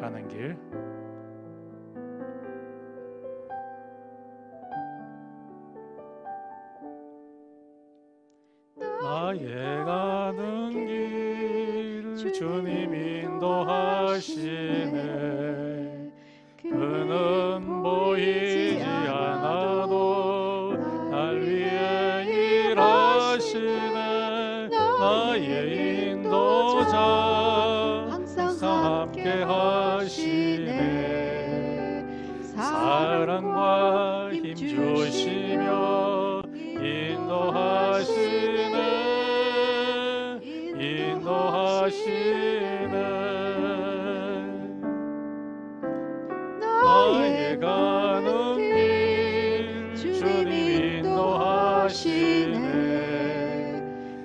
가는 길. 나의 가는 길 주님 인도하시네. 그는 보이지 않아도 날 위해 일하시네. 나의 인도자 항상 함께 하시네. 사랑과 힘 주시며 인도하시네. 인도하시네. 나의 가는 길 주님 인도하시네.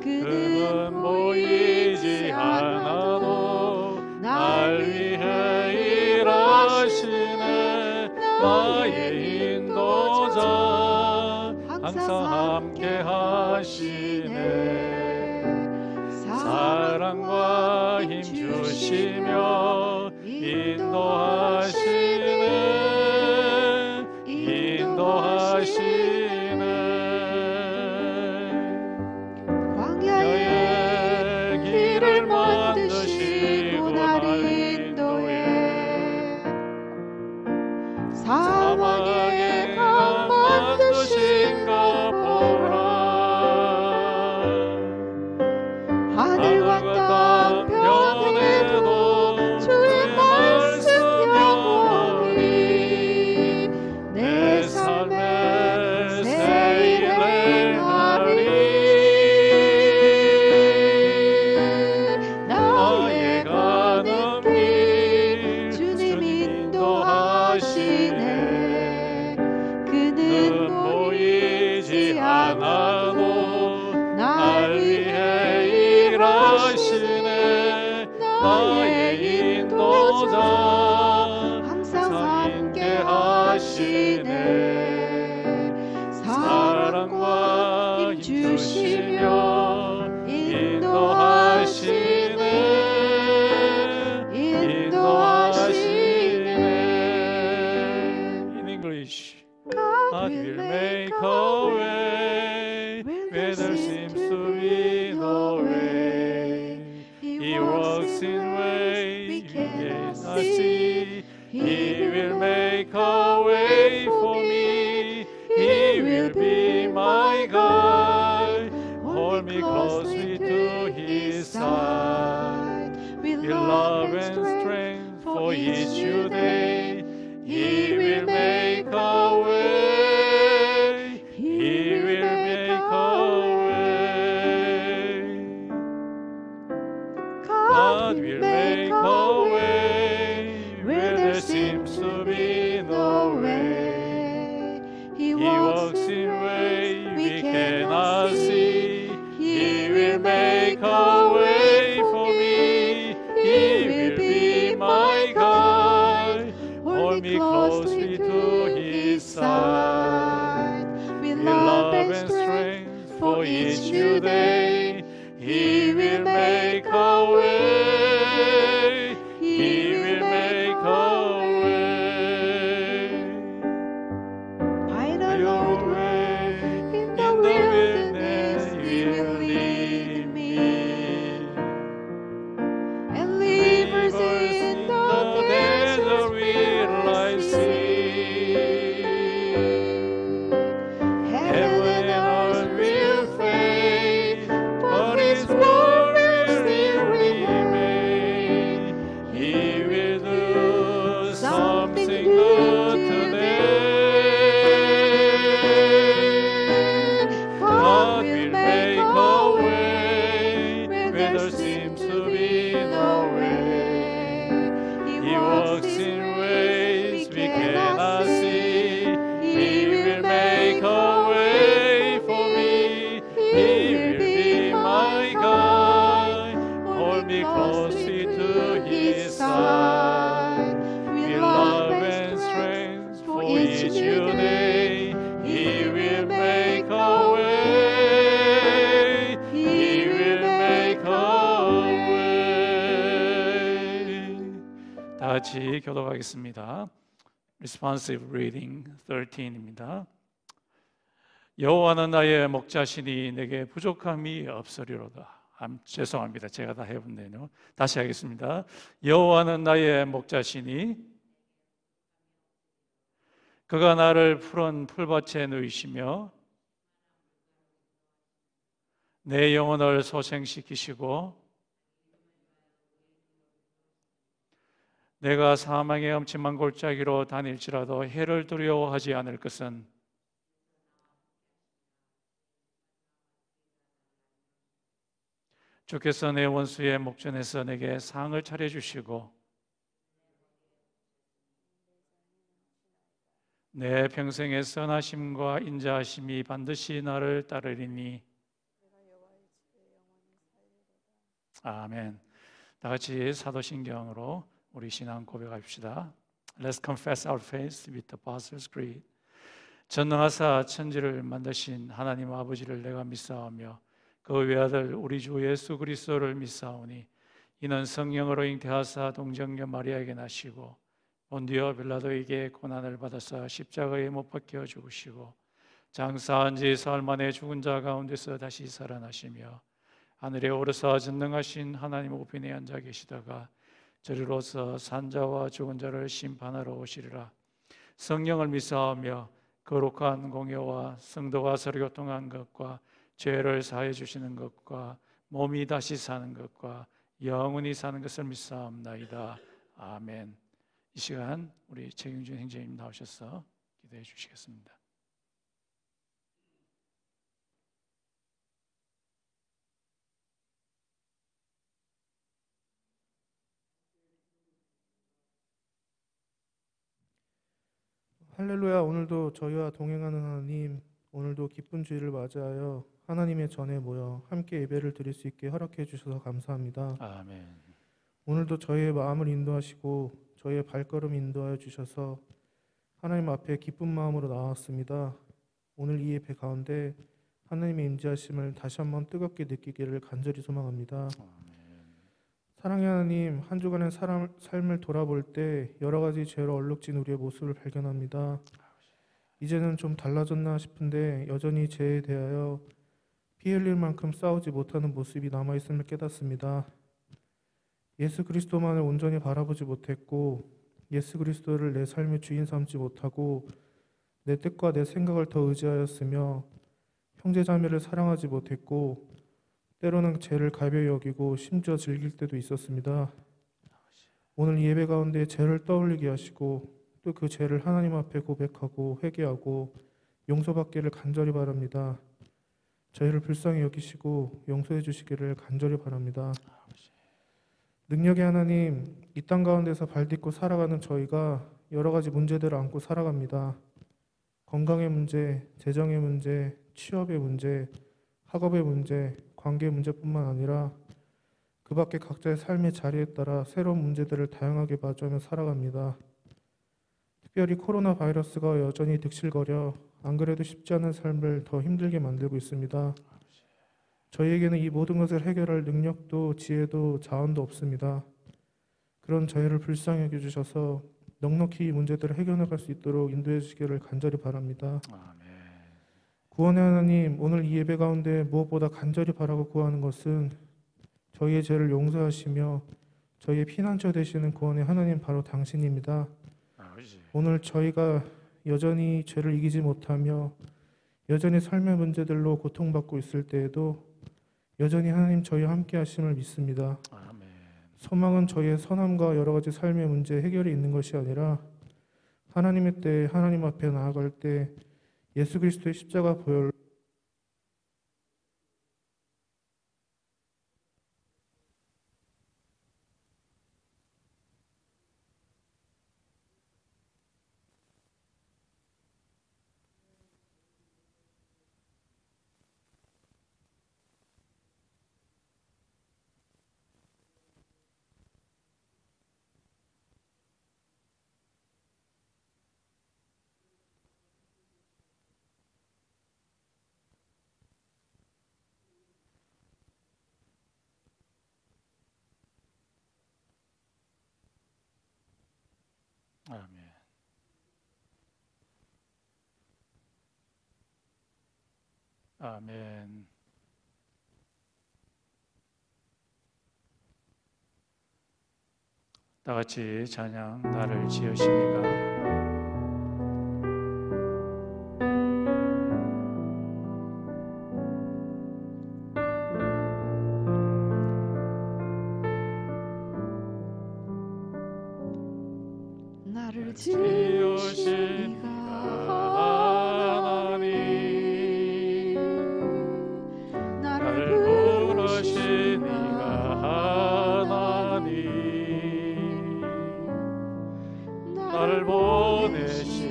그는 보이지 않아도 날 위해 일하시네. 나의 인도자 항상 함께 하시네. 사랑과 힘 주시며 인도하시네. 인도하시네. 광야의 길을 만드시고 날 인도해. 사막의 강 만드신가 보라. 하늘과 땅 변해도 주의 말씀 영원히 내 삶에 새 일 행하리. 나의 가는 길 주님 인도하시네. 그는 보이지 않아도 날 위해 일하시네. 나의 인도자 항상 함께 하시네. 사랑과 힘 주시며 인도하시네. 인도하시네. In English, God will make a way where there seems to be no way. He walks in ways we cannot see. He will make a way for me. He will be my guide. Hold me closely to His side. With love and strength for each new day. He will make a way. He will make a way. God will make a way where there seems to be no way. He walks in ways we cannot see. He will make a way for me. He will be my guide. Hold me closely to His side. With love and strength for each new day. He will make a way. He will make a way. By your way in the wilderness He will lead me. And rivers in the desert will I see. Heaven and earth will fade, but His word will still remain. He will do something good today. God will make a way where there seems to be no way. He walks in ways we cannot see. He will make a way for me. He will be my guide. Hold me closely to His side. With love and strength for each new day. He will make a way. He will make a way. 다 같이 같이 교독하겠습니다. Responsive Reading 13입니다. 여호와는 나의 목자시니 내게 부족함이 없으리로다. 죄송합니다. 제가 다 해본네요. 다시 하겠습니다. 여호와는 나의 목자시니 그가 나를 푸른 풀밭에 누이시며 내 영혼을 소생시키시고 내가 사망의 엄침한 골짜기로 다닐지라도 해를 두려워하지 않을 것은 주께서 내 원수의 목전에서 내게 상을 차려주시고 내 평생의 선하심과 인자하심이 반드시 나를 따르리니 아멘. 다 같이 사도신경으로 우리 신앙 고백합시다. Let's confess our faith with the Apostles' Creed. 전능하사 천지를 만드신 하나님 아버지를 내가 믿사오며 그 외아들 우리 주 예수 그리스도를 믿사오니 이는 성령으로 잉태하사 동정녀 마리아에게 나시고 본디오 빌라도에게 고난을 받아서 십자가에 못 박혀 죽으시고 장사한 지 사흘 만에 죽은 자 가운데서 다시 살아나시며 하늘에 오르사 전능하신 하나님 우편에 앉아 계시다가 저리로서 산자와 죽은 자를 심판하러 오시리라. 성령을 믿사오며 거룩한 공예와 성도가 서로 교통한 것과 죄를 사해 주시는 것과 몸이 다시 사는 것과 영원히 사는 것을 믿사옵나이다. 아멘. 이 시간 우리 최경준 행제님 나오셔서 기도해 주시겠습니다. 할렐루야. 오늘도 저희와 동행하는 하나님, 오늘도 기쁜 주일을 맞이하여 하나님의 전에 모여 함께 예배를 드릴 수 있게 허락해 주셔서 감사합니다. 아멘. 오늘도 저희의 마음을 인도하시고 저희의 발걸음 인도하여 주셔서 하나님 앞에 기쁜 마음으로 나왔습니다. 오늘 이 예배 가운데 하나님의 임재하심을 다시 한번 뜨겁게 느끼기를 간절히 소망합니다. 사랑의 하나님, 한 주간의 삶을 돌아볼 때 여러 가지 죄로 얼룩진 우리의 모습을 발견합니다. 이제는 좀 달라졌나 싶은데 여전히 죄에 대하여 피 흘릴 만큼 싸우지 못하는 모습이 남아있음을 깨닫습니다. 예수 그리스도만을 온전히 바라보지 못했고 예수 그리스도를 내 삶의 주인 삼지 못하고 내 뜻과 내 생각을 더 의지하였으며 형제자매를 사랑하지 못했고 때로는 죄를 가벼이 여기고 심지어 즐길 때도 있었습니다. 오늘 예배 가운데 죄를 떠올리게 하시고 또 그 죄를 하나님 앞에 고백하고 회개하고 용서받기를 간절히 바랍니다. 저희를 불쌍히 여기시고 용서해 주시기를 간절히 바랍니다. 능력의 하나님, 이 땅 가운데서 발딛고 살아가는 저희가 여러 가지 문제들을 안고 살아갑니다. 건강의 문제, 재정의 문제, 취업의 문제, 학업의 문제, 관계 문제뿐만 아니라 그 밖에 각자의 삶의 자리에 따라 새로운 문제들을 다양하게 마주하며 살아갑니다. 특별히 코로나 바이러스가 여전히 득실거려 안 그래도 쉽지 않은 삶을 더 힘들게 만들고 있습니다. 저희에게는 이 모든 것을 해결할 능력도 지혜도 자원도 없습니다. 그런 저희를 불쌍히 여겨주셔서 넉넉히 이 문제들을 해결나갈 수 있도록 인도해 주시기를 간절히 바랍니다. 아멘. 구원의 하나님, 오늘 이 예배 가운데 무엇보다 간절히 바라고 구하는 것은 저희의 죄를 용서하시며 저희의 피난처 되시는 구원의 하나님 바로 당신입니다. 오늘 저희가 여전히 죄를 이기지 못하며 여전히 삶의 문제들로 고통받고 있을 때에도 여전히 하나님 저희와 함께 하심을 믿습니다. 아멘. 소망은 저희의 선함과 여러 가지 삶의 문제 해결이 있는 것이 아니라 하나님의 때에 하나님 앞에 나아갈 때 예수 그리스도의 십자가 보혈 아멘. 아멘. 다 같이 찬양 나를 지으시니가. 나를 지으신 하나님, 나를 부르신 이가 하나님, 나를 보내신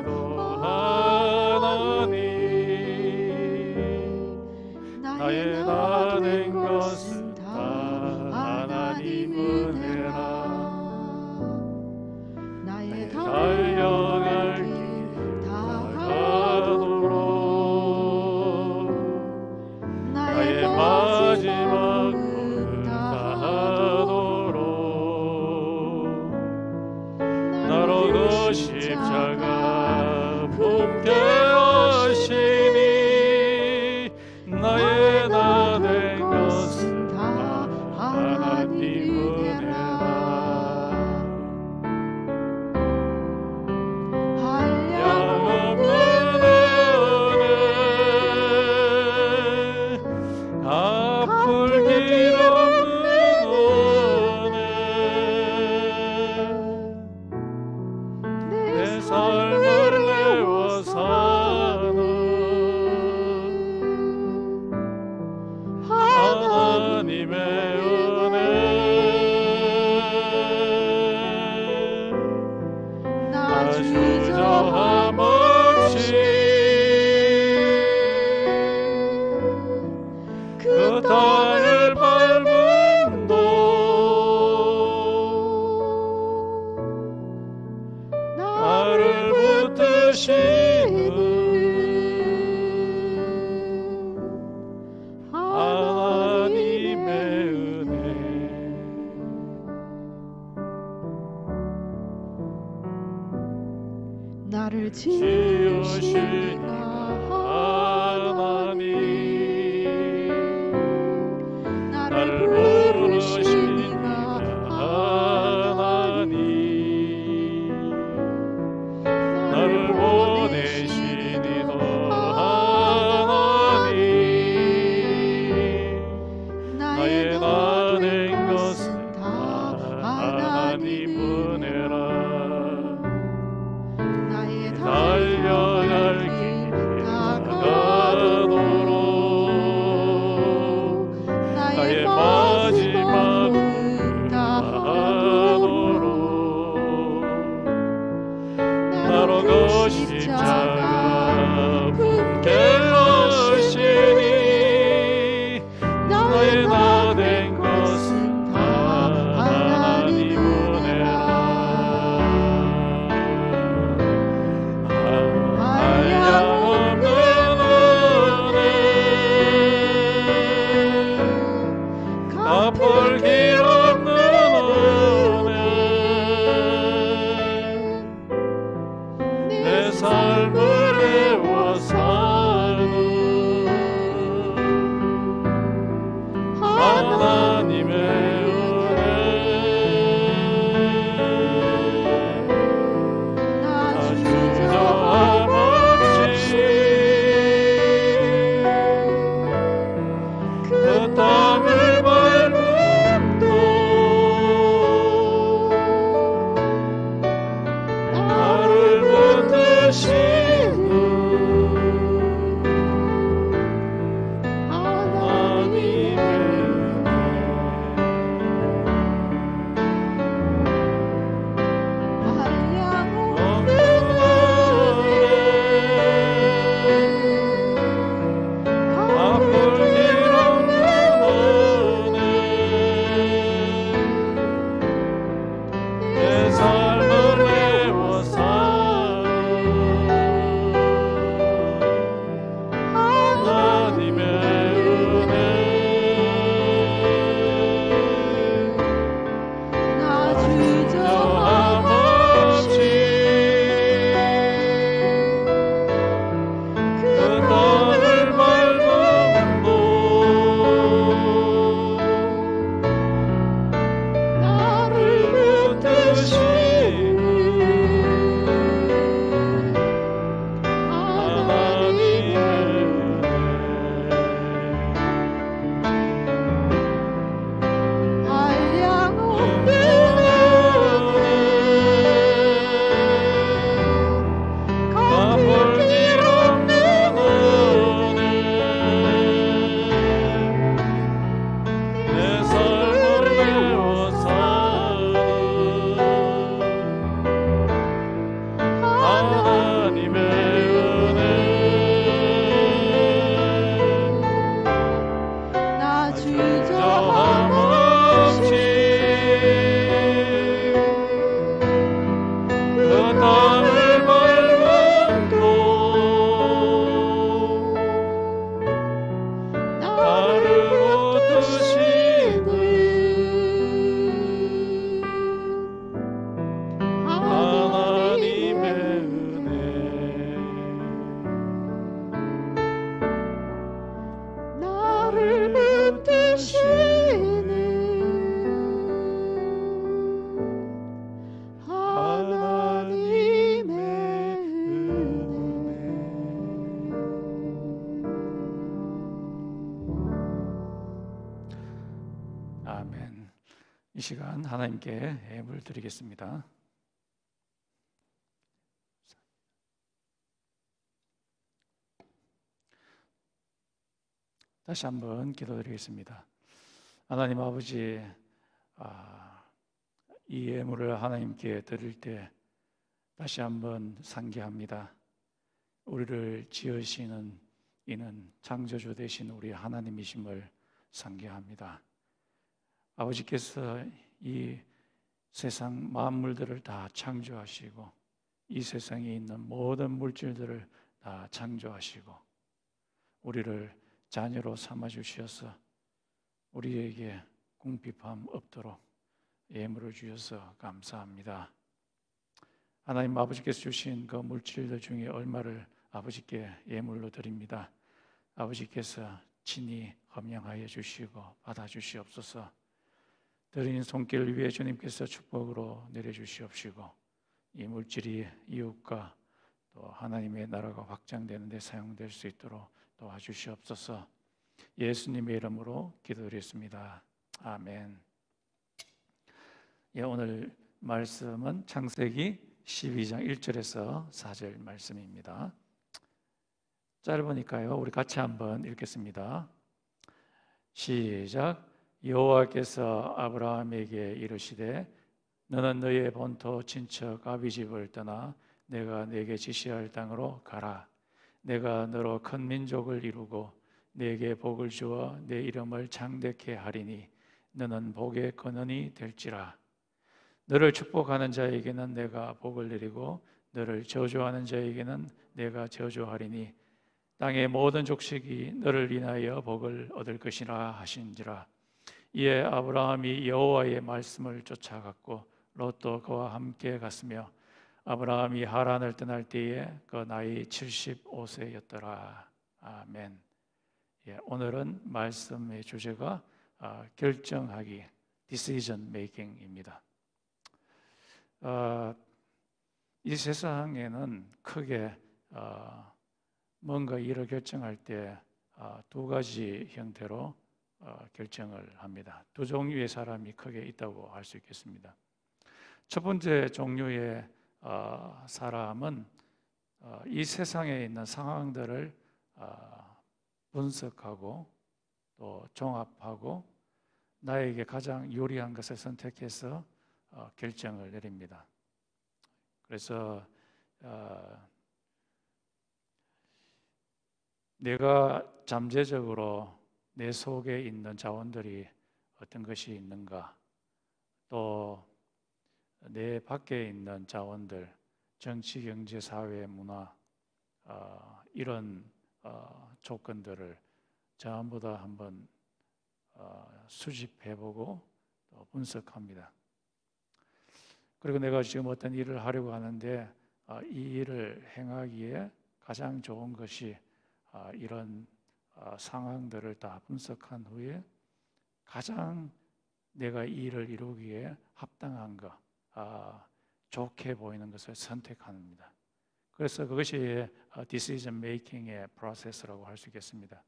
이도 하나님, 나의 나 된 것은 다 하나님 은혜라. 달려갈 길 다가도록 나의 마지막 꿈을 다하도록 나로 그 십자가 품게 하시니 나의 나 된 것은 다 하나님 은혜라. 주저함 없이 그 땅을 밟음도 나를 붙드시는 하나님의 은혜. 나를 지으신 하나님, 나를 부르신 하나님, 나를 보내신 이도 하나님, 나의 나 된 것은 다 하나님 은혜라. 달려갈 길 다가도록 나의 마지막 꿈을 다하도록 나로 그 십자가 품게 하시니 나의 나 된 것은 다 하나님 은혜라. 갚을 길 없는 은혜, 내 삶을 시간 하나님께 예물 드리겠습니다. 다시 한번 기도드리겠습니다. 하나님 아버지, 이 예물을 하나님께 드릴 때 다시 한번 상기합니다. 우리를 지으시는 이는 창조주 되신 우리 하나님이심을 상기합니다. 아버지께서 이 세상 만물들을 다 창조하시고 이 세상에 있는 모든 물질들을 다 창조하시고 우리를 자녀로 삼아주셔서 우리에게 궁핍함 없도록 예물을 주셔서 감사합니다. 하나님 아버지께서 주신 그 물질들 중에 얼마를 아버지께 예물로 드립니다. 아버지께서 친히 검양하여 주시고 받아주시옵소서. 드린 손길 위에 주님께서 축복으로 내려주시옵시고 이 물질이 이웃과 또 하나님의 나라가 확장되는 데 사용될 수 있도록 도와주시옵소서. 예수님의 이름으로 기도드렸습니다. 아멘. 오늘 말씀은 창세기 12장 1절에서 4절 말씀입니다. 짧으니까요, 우리 같이 한번 읽겠습니다. 시작. 여호와께서 아브라함에게 이르시되 너는 너의 본토 친척 아비 집을 떠나 내가 내게 지시할 땅으로 가라. 내가 너로 큰 민족을 이루고 내게 복을 주어 내 이름을 창대케 하리니 너는 복의 근원이 될지라. 너를 축복하는 자에게는 내가 복을 내리고 너를 저주하는 자에게는 내가 저주하리니 땅의 모든 족속이 너를 인하여 복을 얻을 것이라 하신지라. 이에 아브라함이 여호와의 말씀을 쫓아갔고 롯도 그와 함께 갔으며 아브라함이 하란을 떠날 때에 그 나이 75세였더라. 아멘. 오늘은 말씀의 주제가 결정하기, decision making입니다. 이 세상에는 크게 뭔가 일을 결정할 때 두 가지 형태로 결정을 합니다. 두 종류의 사람이 크게 있다고 할 수 있겠습니다. 첫 번째 종류의 사람은 이 세상에 있는 상황들을 분석하고 또 종합하고 나에게 가장 유리한 것을 선택해서 결정을 내립니다. 그래서 내가 잠재적으로 내 속에 있는 자원들이 어떤 것이 있는가, 또 내 밖에 있는 자원들, 정치, 경제, 사회, 문화 이런 조건들을 전부 다 한번 수집해보고 또 분석합니다. 그리고 내가 지금 어떤 일을 하려고 하는데 이 일을 행하기에 가장 좋은 것이 이런 상황들을 다 분석한 후에 가장 내가 이 일을 이루기에 합당한 것, 좋게 보이는 것을 선택합니다. 그래서 그것이 decision making의 프로세스라고 할 수 있겠습니다.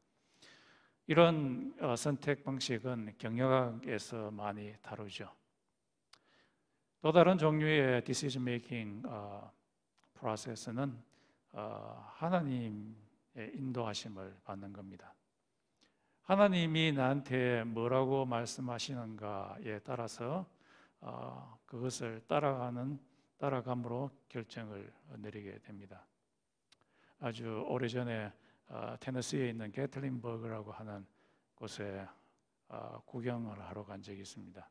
이런 선택 방식은 경영학에서 많이 다루죠. 또 다른 종류의 decision making 프로세스는 하나님의 인도하심을 받는 겁니다. 하나님이 나한테 뭐라고 말씀하시는가에 따라서 그것을 따라감으로 결정을 내리게 됩니다. 아주 오래전에 테너시에 있는 게틀린버그라고 하는 곳에 구경을 하러 간 적이 있습니다.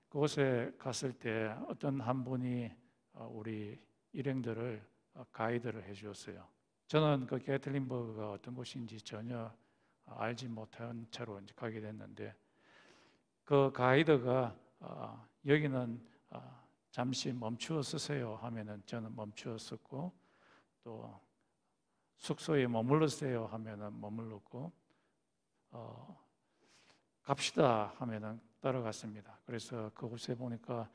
그곳에 갔을 때 어떤 한 분이 우리 일행들을 가이드를 해주었어요. 저는 그 게틀린버그가 어떤 곳인지 전혀 알지 못한 채로 이제 가게 됐는데 그 가이드가 여기는 잠시 멈추어 쓰세요 하면은 저는 멈추어 썼고 또 숙소에 머물러세요 하면은 머물렀고 갑시다 하면은 따라갔습니다. 그래서 그곳에 보니까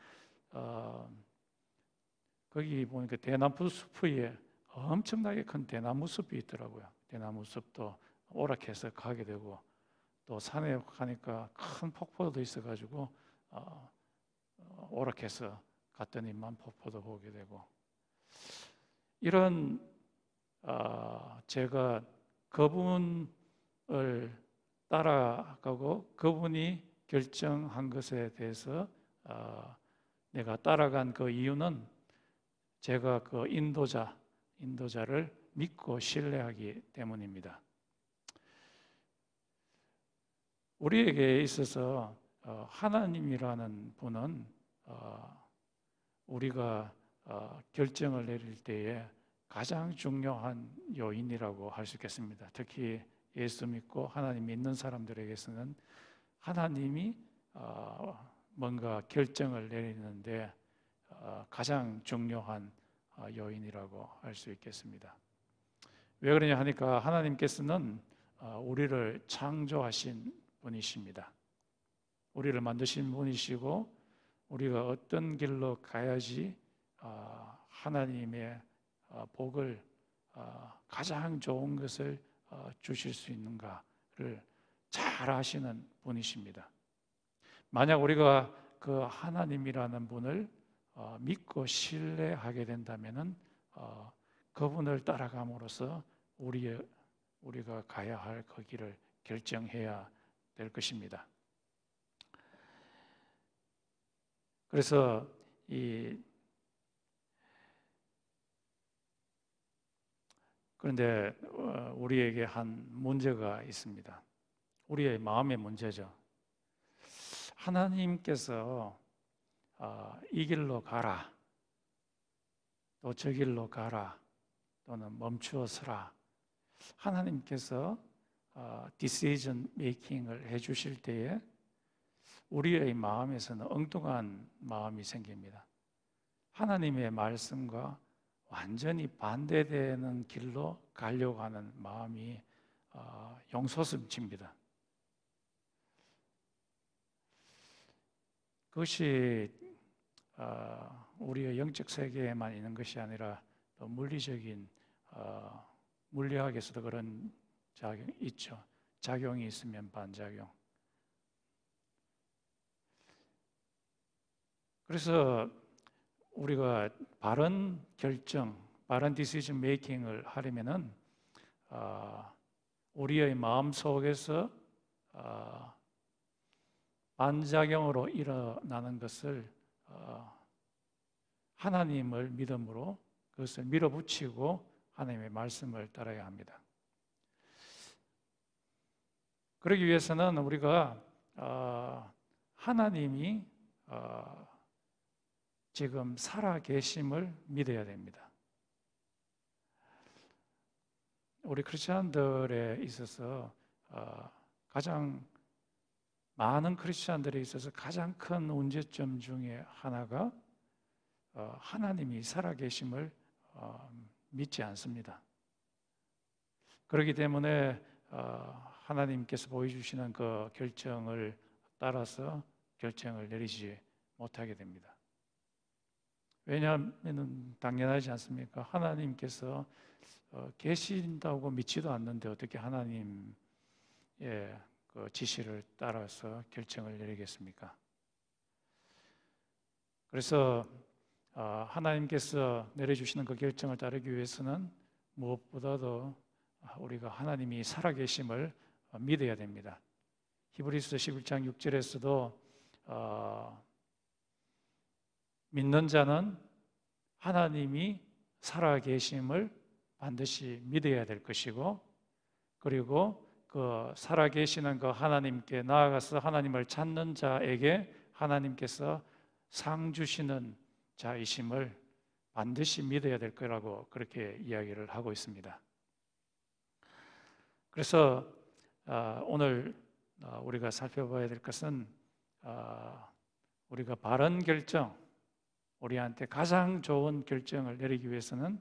거기 보니까 대나무 숲 위에 엄청나게 큰 대나무 숲이 있더라고요. 대나무 숲도 오락해서 가게 되고 또 산에 가니까 큰 폭포도 있어가지고 오락해서 갔더니만 폭포도 보게 되고, 이런 제가 그분을 따라가고 그분이 결정한 것에 대해서 내가 따라간 그 이유는 제가 그 인도자를 믿고 신뢰하기 때문입니다. 우리에게 있어서 하나님이라는 분은 우리가 결정을 내릴 때에 가장 중요한 요인이라고 할 수 있겠습니다. 특히 예수 믿고 하나님 믿는 사람들에게서는 하나님이 뭔가 결정을 내리는데 가장 중요한 요인이라고 할 수 있겠습니다. 왜 그러냐 하니까 하나님께서는 우리를 창조하신 분이십니다. 우리를 만드신 분이시고 우리가 어떤 길로 가야지 하나님의 복을 가장 좋은 것을 주실 수 있는가를 잘 아시는 분이십니다. 만약 우리가 그 하나님이라는 분을 믿고 신뢰하게 된다면은 그분을 따라감으로써 우리가 가야 할 그 길을 결정해야 될 것입니다. 그래서 그런데 우리에게 한 문제가 있습니다. 우리의 마음의 문제죠. 하나님께서 이 길로 가라, 또 저 길로 가라, 또는 멈추어 서라. 하나님께서 decision making을 해주실 때에 우리의 마음에서는 엉뚱한 마음이 생깁니다. 하나님의 말씀과 완전히 반대되는 길로 가려고 하는 마음이 용솟음칩니다. 그것이 우리의 영적 세계에만 있는 것이 아니라 또 물리적인 물리학에서도 그런 작용이 있죠. 작용이 있으면 반작용. 그래서 우리가 바른 결정, 바른 디시전 메이킹을 하려면은 우리의 마음 속에서 반작용으로 일어나는 것을 하나님을 믿음으로 그것을 밀어붙이고 하나님의 말씀을 따라야 합니다. 그러기 위해서는 우리가 하나님이 지금 살아계심을 믿어야 됩니다. 우리 크리스천들에 있어서 가장 많은 크리스천들에 있어서 가장 큰 문제점 중에 하나가 하나님이 살아계심을 믿지 않습니다. 그렇기 때문에 하나님께서 보여주시는 그 결정을 따라서 결정을 내리지 못하게 됩니다. 왜냐하면 당연하지 않습니까? 하나님께서 계신다고 믿지도 않는데 어떻게 하나님의 그 지시를 따라서 결정을 내리겠습니까? 그래서 하나님께서 내려주시는 그 결정을 따르기 위해서는 무엇보다도 우리가 하나님이 살아계심을 믿어야 됩니다. 히브리서 11장 6절에서도 믿는 자는 하나님이 살아계심을 반드시 믿어야 될 것이고, 그리고 그 살아계시는 그 하나님께 나아가서 하나님을 찾는 자에게 하나님께서 상 주시는 자이심을 반드시 믿어야 될 거라고 그렇게 이야기를 하고 있습니다. 그래서 오늘 우리가 살펴봐야 될 것은 우리가 바른 결정, 우리한테 가장 좋은 결정을 내리기 위해서는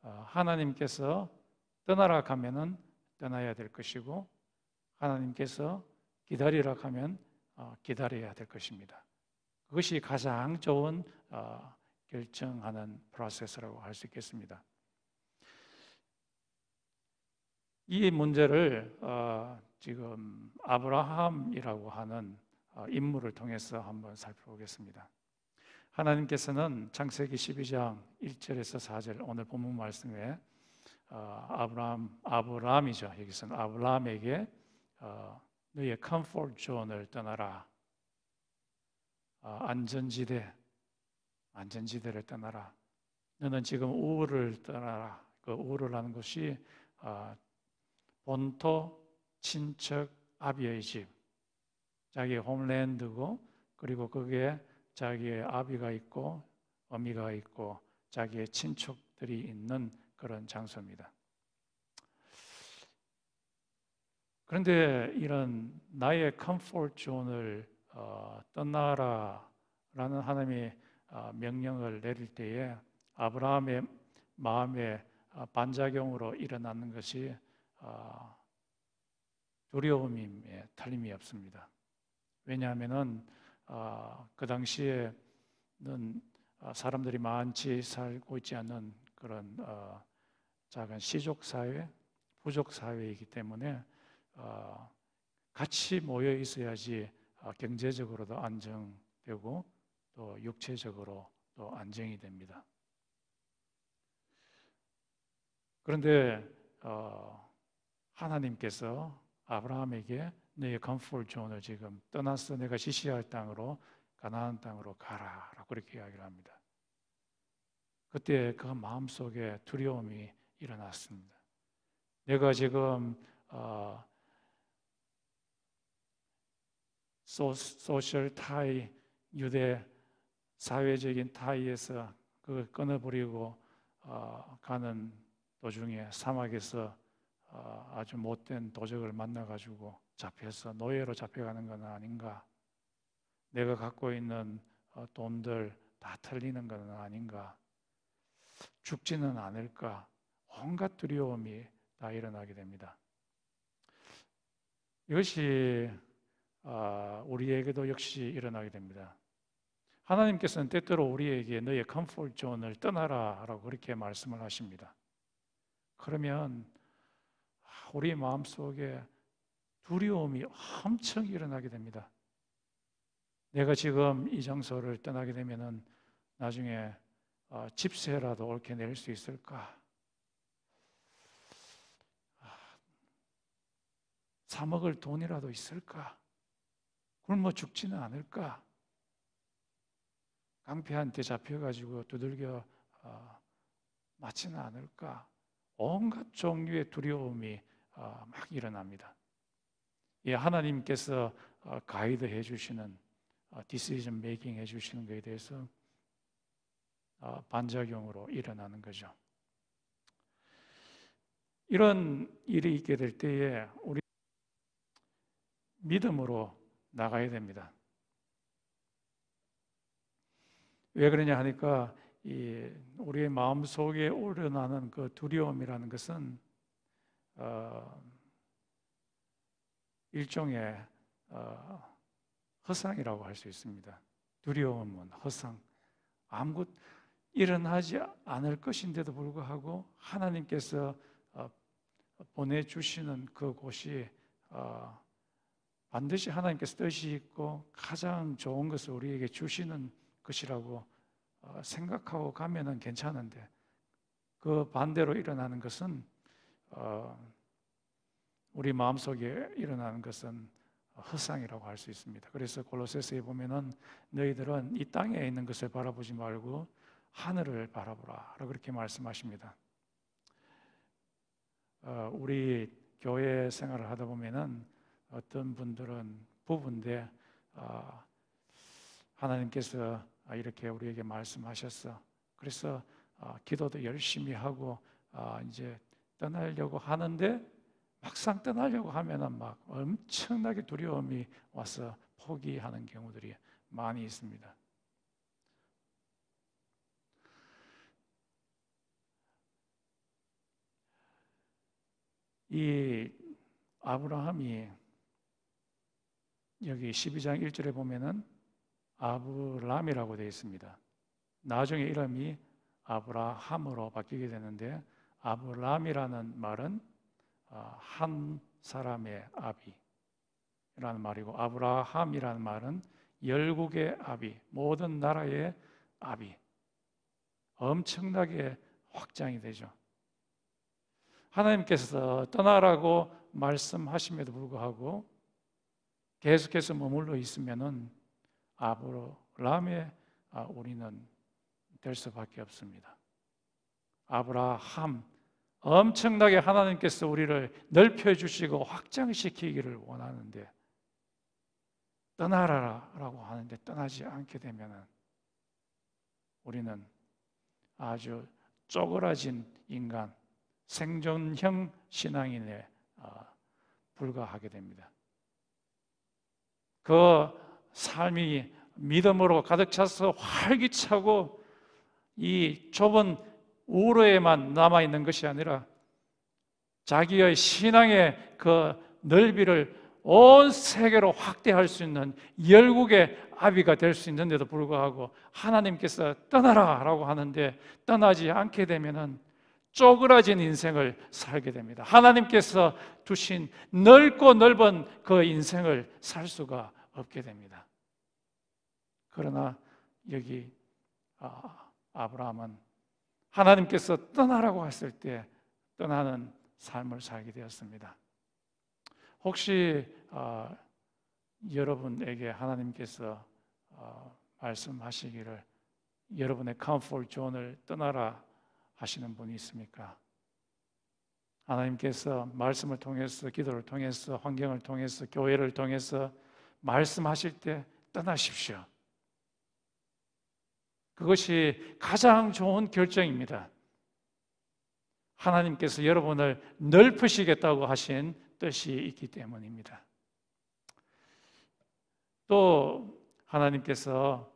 하나님께서 떠나라 하면은 떠나야 될 것이고, 하나님께서 기다리라 하면 기다려야 될 것입니다. 그것이 가장 좋은 결정하는 프로세스라고 할 수 있겠습니다. 이 문제를 지금 아브라함이라고 하는 인물을 통해서 한번 살펴보겠습니다. 하나님께서는 창세기 12장 1절에서 4절 오늘 본문 말씀에 아브라함이죠. 여기서는 아브라함에게 너의 컴포트 존을 떠나라. 안전지대를 떠나라. 너는 지금 우르를 떠나라. 그 우르라는 것이 본토, 친척, 아비의 집, 자기의 홈랜드고, 그리고 거기에 자기의 아비가 있고 어미가 있고 자기의 친척들이 있는 그런 장소입니다. 그런데 이런 나의 컴포트 존을 떠나라라는 하나님의 명령을 내릴 때에 아브라함의 마음에 반작용으로 일어나는 것이 두려움에 틀림이 없습니다. 왜냐하면은 그 당시에는 사람들이 많이 살고 있지 않는 그런 작은 시족 사회, 부족 사회이기 때문에 같이 모여 있어야지 경제적으로도 안정되고 또 육체적으로도 안정이 됩니다. 그런데 하나님께서 아브라함에게 너의 컴포트 존을 지금 떠나서 내가 지시할 땅으로 가나안 땅으로 가라라고 그렇게 이야기를 합니다. 그때 그 마음속에 두려움이 일어났습니다. 내가 지금 소셜 타이, 유대 사회적인 타이에서 그걸 끊어버리고 가는 도중에 사막에서 아주 못된 도적을 만나가지고 잡혀서 노예로 잡혀가는 건 아닌가? 내가 갖고 있는 돈들 다 털리는 건 아닌가? 죽지는 않을까? 온갖 두려움이 다 일어나게 됩니다. 이것이 우리에게도 역시 일어나게 됩니다. 하나님께서는 때때로 우리에게 너의 컴포트 존을 떠나라라고 그렇게 말씀을 하십니다. 그러면 우리 마음속에 두려움이 엄청 일어나게 됩니다. 내가 지금 이 장소를 떠나게 되면은 나중에 집세라도 옳게 낼 수 있을까? 사 먹을 돈이라도 있을까? 굶어 죽지는 않을까? 깡패한테 잡혀가지고 두들겨 맞지는 않을까? 온갖 종류의 두려움이 막 일어납니다. 예, 하나님께서 가이드 해주시는 디시전 메이킹 해주시는 것에 대해서 반작용으로 일어나는 거죠. 이런 일이 있게 될 때에 우리 믿음으로 나가야 됩니다. 왜 그러냐 하니까 우리의 마음 속에 우러나는 그 두려움이라는 것은 일종의 허상이라고 할 수 있습니다. 두려움은 허상, 아무것 일어나지 않을 것인데도 불구하고 하나님께서 보내주시는 그곳이 반드시 하나님께서 뜻이 있고 가장 좋은 것을 우리에게 주시는 것이라고 생각하고 가면은 괜찮은데, 그 반대로 일어나는 것은 우리 마음속에 일어나는 것은 허상이라고 할 수 있습니다. 그래서 골로새서에 보면은 너희들은 이 땅에 있는 것을 바라보지 말고 하늘을 바라보라 그렇게 말씀하십니다. 우리 교회 생활을 하다 보면은 어떤 분들은 부부인데 하나님께서 이렇게 우리에게 말씀하셨어. 그래서 기도도 열심히 하고 이제 떠나려고 하는데 막상 떠나려고 하면은 막 엄청나게 두려움이 와서 포기하는 경우들이 많이 있습니다. 이 아브라함이 여기 12장 1절에 보면은 아브람이라고 되어 있습니다. 나중에 이름이 아브라함으로 바뀌게 되는데, 아브람이라는 말은 한 사람의 아비라는 말이고, 아브라함이라는 말은 열국의 아비, 모든 나라의 압이 엄청나게 확장이 되죠. 하나님께서 떠나라고 말씀하심에도 불구하고 계속해서 머물러 있으면은 아브라함의 우리는 될 수밖에 없습니다. 아브라함, 엄청나게 하나님께서 우리를 넓혀 주시고 확장시키기를 원하는데 떠나라라고 하는데 떠나지 않게 되면은 우리는 아주 쪼그라진 인간, 생존형 신앙인에 불과하게 됩니다. 그 삶이 믿음으로 가득 차서 활기차고 이 좁은 우로에만 남아있는 것이 아니라 자기의 신앙의 그 넓이를 온 세계로 확대할 수 있는 열국의 아비가 될 수 있는데도 불구하고 하나님께서 떠나라라고 하는데 떠나지 않게 되면은 쪼그라진 인생을 살게 됩니다. 하나님께서 두신 넓고 넓은 그 인생을 살 수가 없게 됩니다. 그러나 여기 아브라함은 하나님께서 떠나라고 했을 때 떠나는 삶을 살게 되었습니다. 혹시 여러분에게 하나님께서 말씀하시기를 여러분의 컴포트 존을 떠나라 하시는 분이 있습니까? 하나님께서 말씀을 통해서, 기도를 통해서, 환경을 통해서, 교회를 통해서 말씀하실 때 떠나십시오. 그것이 가장 좋은 결정입니다. 하나님께서 여러분을 넓히시겠다고 하신 뜻이 있기 때문입니다. 또 하나님께서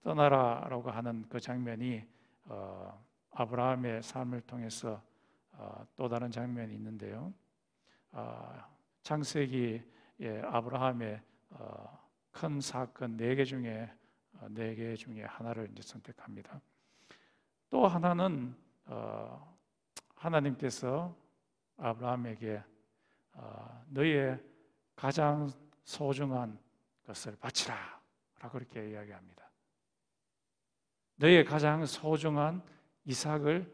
떠나라라고 하는 그 장면이 아브라함의 삶을 통해서 또 다른 장면이 있는데요. 창세기의 아브라함의 큰 사건 4개 중에 하나를 이제 선택합니다. 또 하나는 하나님께서 아브라함에게 너의 가장 소중한 것을 바치라 라고 그렇게 이야기합니다. 너의 가장 소중한 이삭을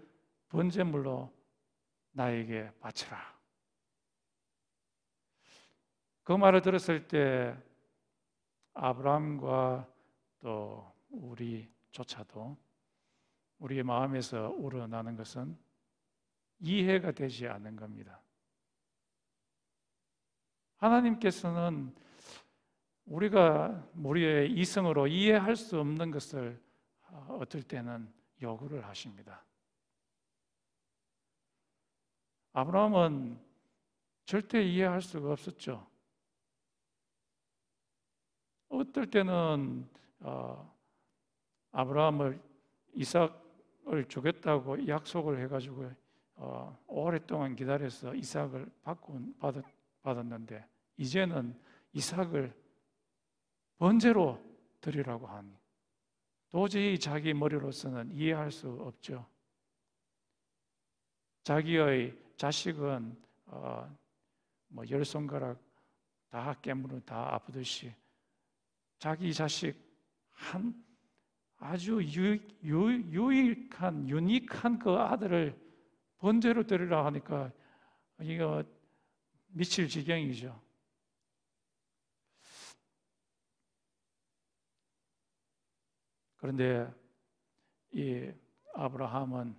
번제물로 나에게 바치라. 그 말을 들었을 때 아브라함과 또 우리조차도 우리의 마음에서 우러나는 것은 이해가 되지 않는 겁니다. 하나님께서는 우리가 우리의 이성으로 이해할 수 없는 것을 어떨 때는 요구를 하십니다. 아브라함은 절대 이해할 수가 없었죠. 어떨 때는 아브라함을 이삭을 주겠다고 약속을 해가지고 오랫동안 기다려서 이삭을 받았는데 이제는 이삭을 번제로 드리라고 하니 도저히 자기 머리로서는 이해할 수 없죠. 자기의 자식은 10손가락 다 깨물어 다 아프듯이 자기 자식 한 아주 유니크한 그 아들을 번제로 드리라 하니까 이거 미칠 지경이죠. 그런데 이 아브라함은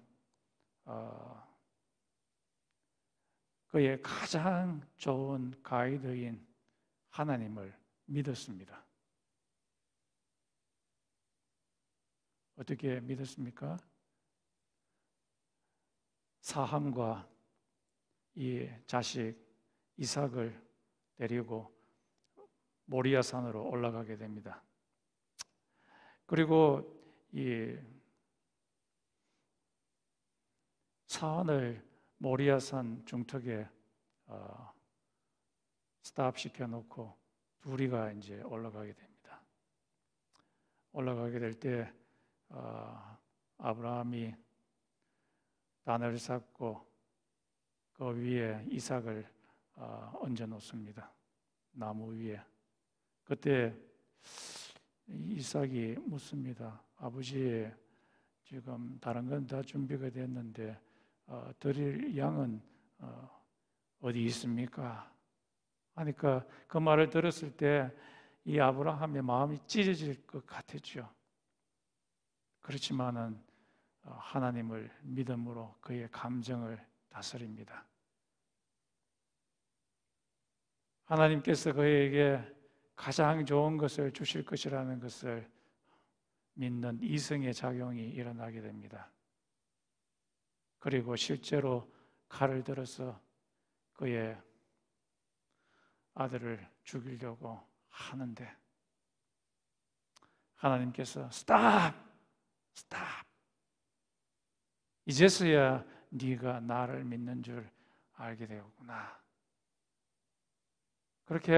그의 가장 좋은 가이드인 하나님을 믿었습니다. 어떻게 믿었습니까? 사함과 이 자식 이삭을 데리고 모리아산으로 올라가게 됩니다. 그리고 이 사안을 모리아산 중턱에 스탑 시켜놓고 둘이가 이제 올라가게 됩니다. 올라가게 될 때 아브라함이 단을 쌓고 그 위에 이삭을 얹어 놓습니다. 나무 위에. 그때 이삭이 묻습니다. 아버지, 지금 다른 건 다 준비가 됐는데 드릴 양은 어디 있습니까? 하니까 그 말을 들었을 때 이 아브라함의 마음이 찢어질 것 같았죠. 그렇지만은 하나님을 믿음으로 그의 감정을 다스립니다. 하나님께서 그에게 가장 좋은 것을 주실 것이라는 것을 믿는 이성의 작용이 일어나게 됩니다. 그리고 실제로 칼을 들어서 그의 아들을 죽이려고 하는데 하나님께서 스탑! 이제서야 네가 나를 믿는 줄 알게 되었구나. 그렇게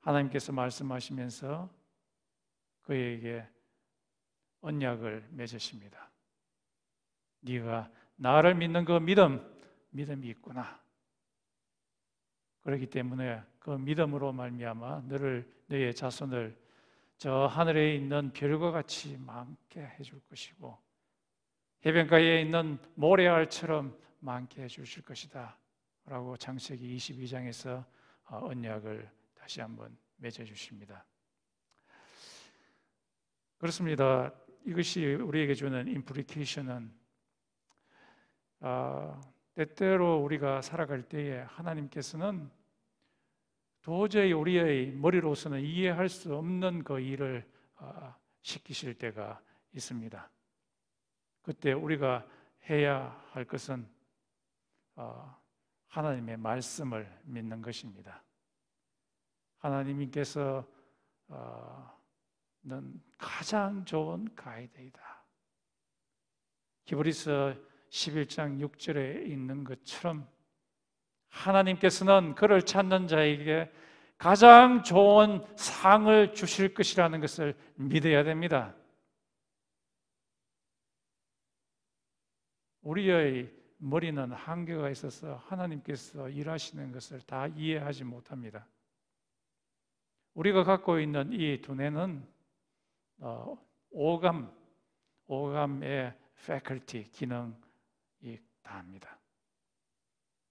하나님께서 말씀하시면서 그에게 언약을 맺으십니다. 네가 나를 믿는 그 믿음이 있구나. 그렇기 때문에 그 믿음으로 말미암아 너의 자손을 저 하늘에 있는 별과 같이 많게 해줄 것이고 해변가에 있는 모래알처럼 많게 해주실 것이다 라고 창세기 22장에서 언약을 다시 한번 맺어주십니다. 그렇습니다. 이것이 우리에게 주는 임플리케이션은 때때로 우리가 살아갈 때에 하나님께서는 도저히 우리의 머리로서는 이해할 수 없는 그 일을 시키실 때가 있습니다. 그때 우리가 해야 할 것은 하나님의 말씀을 믿는 것입니다. 하나님께서는 가장 좋은 가이드이다. 히브리서 11장 6절에 있는 것처럼 하나님께서는 그를 찾는 자에게 가장 좋은 상을 주실 것이라는 것을 믿어야 됩니다. 우리의 머리는 한계가 있어서 하나님께서 일하시는 것을 다 이해하지 못합니다. 우리가 갖고 있는 이 두뇌는 오감의 faculty, 기능이 다합니다.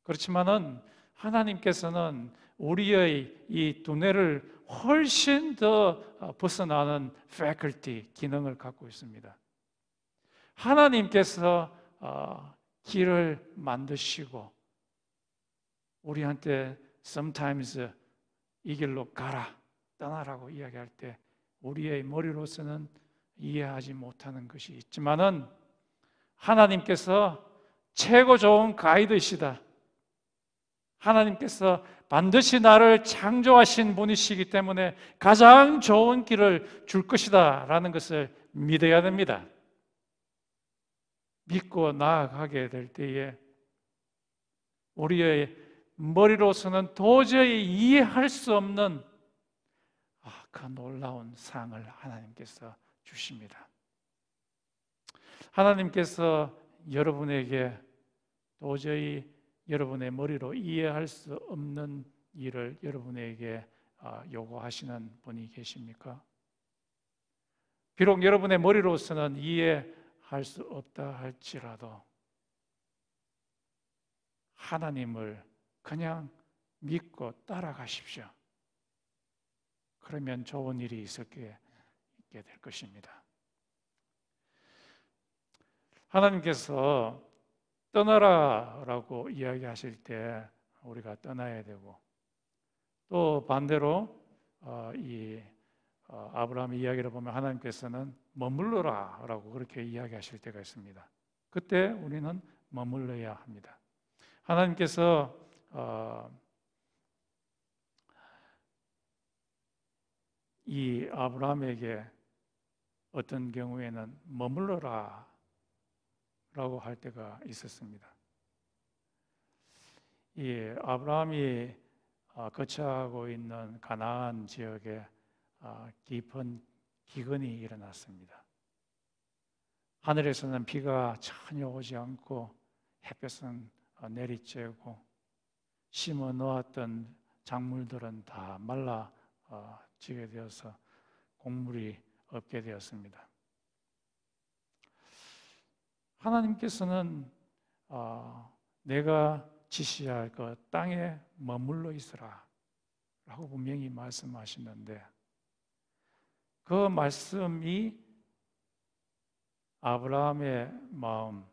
그렇지만은 하나님께서는 우리의 이 두뇌를 훨씬 더 벗어나는 faculty, 기능을 갖고 있습니다. 하나님께서 길을 만드시고 우리한테 sometimes 이 길로 가라, 떠나라고 이야기할 때 우리의 머리로서는 이해하지 못하는 것이 있지만은 하나님께서 최고 좋은 가이드이시다. 하나님께서 반드시 나를 창조하신 분이시기 때문에 가장 좋은 길을 줄 것이다 라는 것을 믿어야 됩니다. 믿고 나아가게 될 때에 우리의 머리로서는 도저히 이해할 수 없는 그 놀라운 상을 하나님께서 주십니다. 하나님께서 여러분에게 도저히 여러분의 머리로 이해할 수 없는 일을 여러분에게 요구하시는 분이 계십니까? 비록 여러분의 머리로서는 이해할 수 없다 할지라도 하나님을 그냥 믿고 따라가십시오. 그러면 좋은 일이 있게 될 것입니다. 하나님께서 떠나라라고 이야기하실 때 우리가 떠나야 되고 또 반대로 아브라함의 이야기를 보면 하나님께서는 머물러라라고 그렇게 이야기하실 때가 있습니다. 그때 우리는 머물러야 합니다. 하나님께서 이 아브라함에게 어떤 경우에는 머물러라 라고 할 때가 있었습니다. 이 아브라함이 거처하고 있는 가나안 지역에 깊은 기근이 일어났습니다. 하늘에서는 비가 전혀 오지 않고 햇볕은 내리쬐고 심어 놓았던 작물들은 다 말라지게 되어서 곡물이 없게 되었습니다. 하나님께서는 내가 지시할 그 땅에 머물러 있으라 라고 분명히 말씀하시는데, 그 말씀이 아브라함의 마음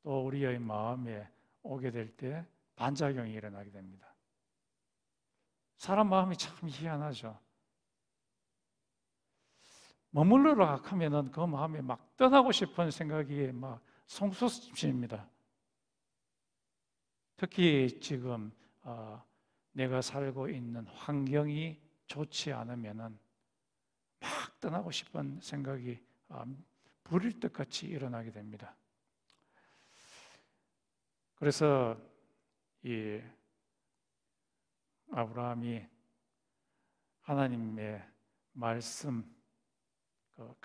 또 우리의 마음에 오게 될 때 반작용이 일어나게 됩니다. 사람 마음이 참 희한하죠. 머물러라 하면은 그 마음에 막 떠나고 싶은 생각이 막 솟구칩니다. 특히 지금 내가 살고 있는 환경이 좋지 않으면은 막 떠나고 싶은 생각이 불일 듯 같이 일어나게 됩니다. 그래서 이 아브라함이 하나님의 말씀 그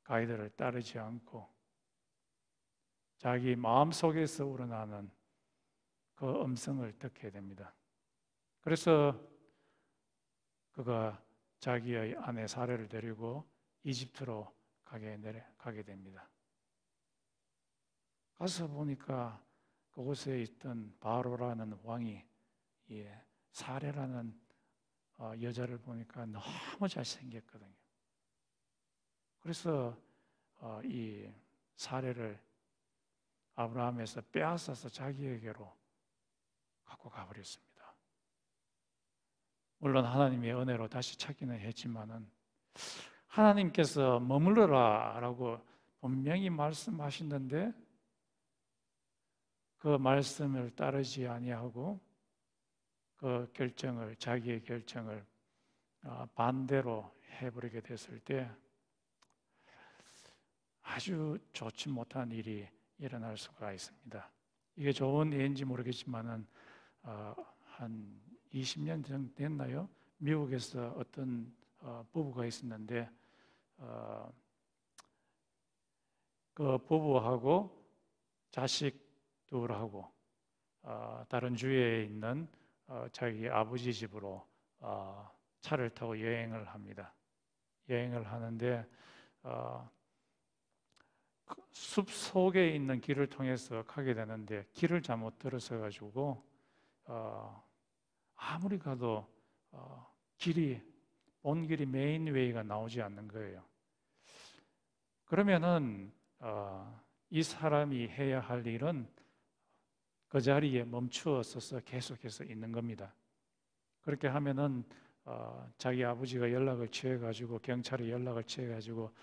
가이드를 따르지 않고 자기 마음속에서 우러나는 그 음성을 듣게 됩니다. 그래서 그가 자기의 아내 사례를 데리고 이집트로 가게 됩니다. 가서 보니까 그곳에 있던 바로라는 왕이 사례라는 여자를 보니까 너무 잘생겼거든요. 그래서 이 사례를 아브라함에서 빼앗아서 자기에게로 갖고 가버렸습니다. 물론 하나님의 은혜로 다시 찾기는 했지만은 하나님께서 머물러라 라고 분명히 말씀하시는데 그 말씀을 따르지 아니하고 그 자기의 결정을 반대로 해버리게 됐을 때 아주 좋지 못한 일이 일어날 수가 있습니다. 이게 좋은 예인지 모르겠지만은 한 20년 정도 됐나요? 미국에서 어떤 부부가 있었는데 그 부부하고 자식 둘하고 다른 주에 있는 자기 아버지 집으로 차를 타고 여행을 합니다. 여행을 하는데 숲 속에 있는 길을 통해서 가게 되는데 길을 잘못 들어서 가지고 아무리 가도 본 길이 메인 웨이가 나오지 않는 거예요. 그러면은 이 사람이 해야 할 일은 그 자리에 멈추어 서서 계속해서 있는 겁니다. 그렇게 하면은 자기 아버지가 연락을 취해 가지고 경찰에 연락을 취해 가지고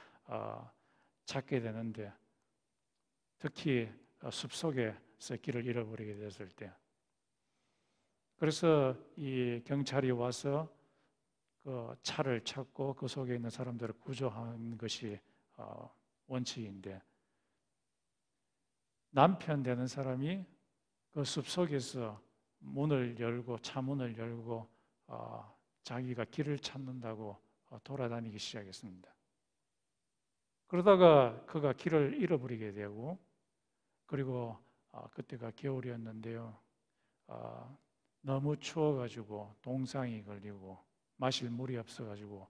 찾게 되는데, 특히 숲속에서 길을 잃어버리게 됐을 때, 그래서 이 경찰이 와서 그 차를 찾고 그 속에 있는 사람들을 구조하는 것이 원칙인데, 남편 되는 사람이 그 숲속에서 차 문을 열고 자기가 길을 찾는다고 돌아다니기 시작했습니다. 그러다가 그가 길을 잃어버리게 되고, 그리고 그때가 겨울이었는데요. 너무 추워가지고 동상이 걸리고 마실 물이 없어가지고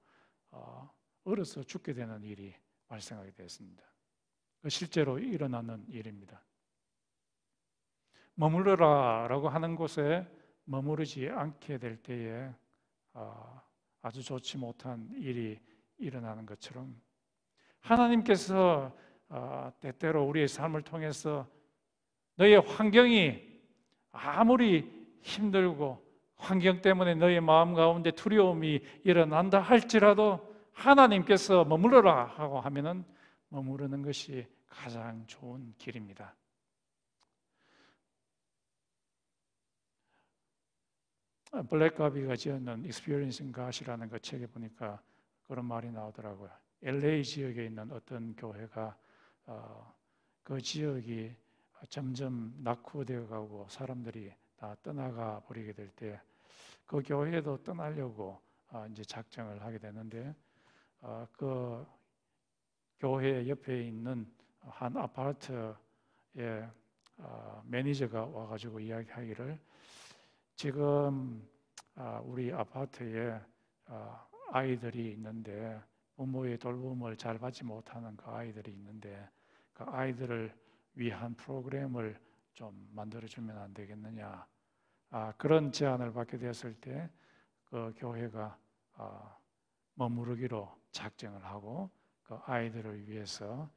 얼어서 죽게 되는 일이 발생하게 되었습니다. 실제로 일어나는 일입니다. 머물러라 라고 하는 곳에 머무르지 않게 될 때에 아주 좋지 못한 일이 일어나는 것처럼 하나님께서 때때로 우리의 삶을 통해서 너의 환경이 아무리 힘들고 환경 때문에 너의 마음 가운데 두려움이 일어난다 할지라도 하나님께서 머무르라 하고 하면은 머무르는 것이 가장 좋은 길입니다. 블랙 가비가 지었는 Experiencing God이라는 그 책에 보니까 그런 말이 나오더라고요. LA 지역에 있는 어떤 교회가 그 지역이 점점 낙후되어 가고 사람들이 다 떠나가 버리게 될 때 그 교회도 떠나려고 이제 작정을 하게 되는데, 그 교회 옆에 있는 한 아파트의 매니저가 와가지고 이야기하기를, 지금 우리 아파트에 아이들이 있는데 부모의 돌봄을 잘 받지 못하는 그 아이들이 있는데 그 아이들을 위한 프로그램을 좀 만들어주면 안 되겠느냐. 그런 제안을 받게 되었을 때 그 교회가 머무르기로 작정을 하고 그 아이들을 위해서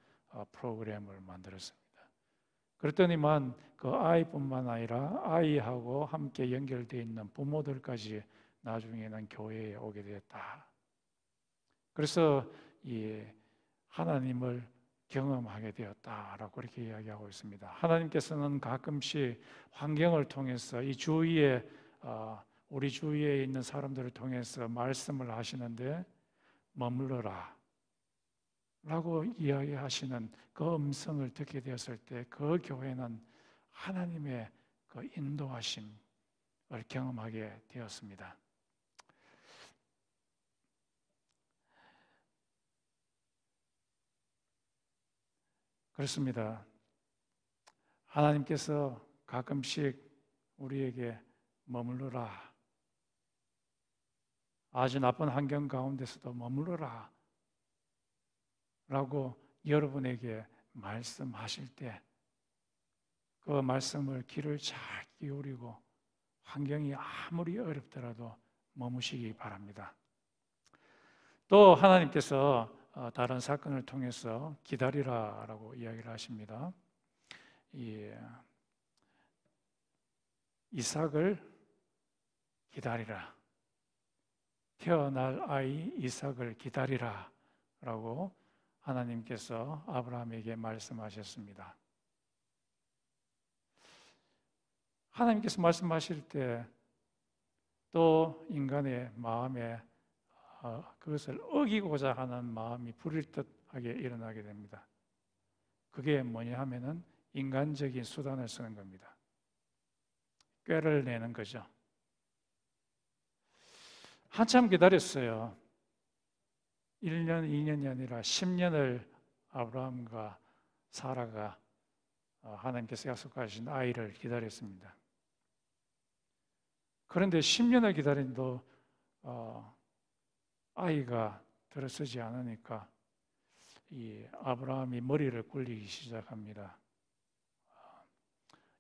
프로그램을 만들었습니다. 그랬더니만 그 아이뿐만 아니라 아이하고 함께 연결되어 있는 부모들까지 나중에는 교회에 오게 되었다. 그래서 이 하나님을 경험하게 되었다라고 그렇게 이야기하고 있습니다. 하나님께서는 가끔씩 환경을 통해서 이 주위에 우리 주위에 있는 사람들을 통해서 말씀을 하시는데 머물러라 라고 이야기하시는 그 음성을 듣게 되었을 때 그 교회는 하나님의 그 인도하심을 경험하게 되었습니다. 그렇습니다. 하나님께서 가끔씩 우리에게 머물러라, 아주 나쁜 환경 가운데서도 머물러라 라고 여러분에게 말씀하실 때 그 말씀을 귀를 잘 기울이고 환경이 아무리 어렵더라도 머무시기 바랍니다. 또 하나님께서 다른 사건을 통해서 기다리라라고 이야기를 하십니다. 이삭을 기다리라. 태어날 아이 이삭을 기다리라 라고 하나님께서 아브라함에게 말씀하셨습니다. 하나님께서 말씀하실 때 또 인간의 마음에 그것을 어기고자 하는 마음이 부릴 듯하게 일어나게 됩니다. 그게 뭐냐 하면은 인간적인 수단을 쓰는 겁니다. 꾀를 내는 거죠. 한참 기다렸어요. 1년, 2년이 아니라 10년을 아브라함과 사라가 하나님께서 약속하신 아이를 기다렸습니다. 그런데 10년을 기다린도 아이가 들어서지 않으니까 이 아브라함이 머리를 굴리기 시작합니다.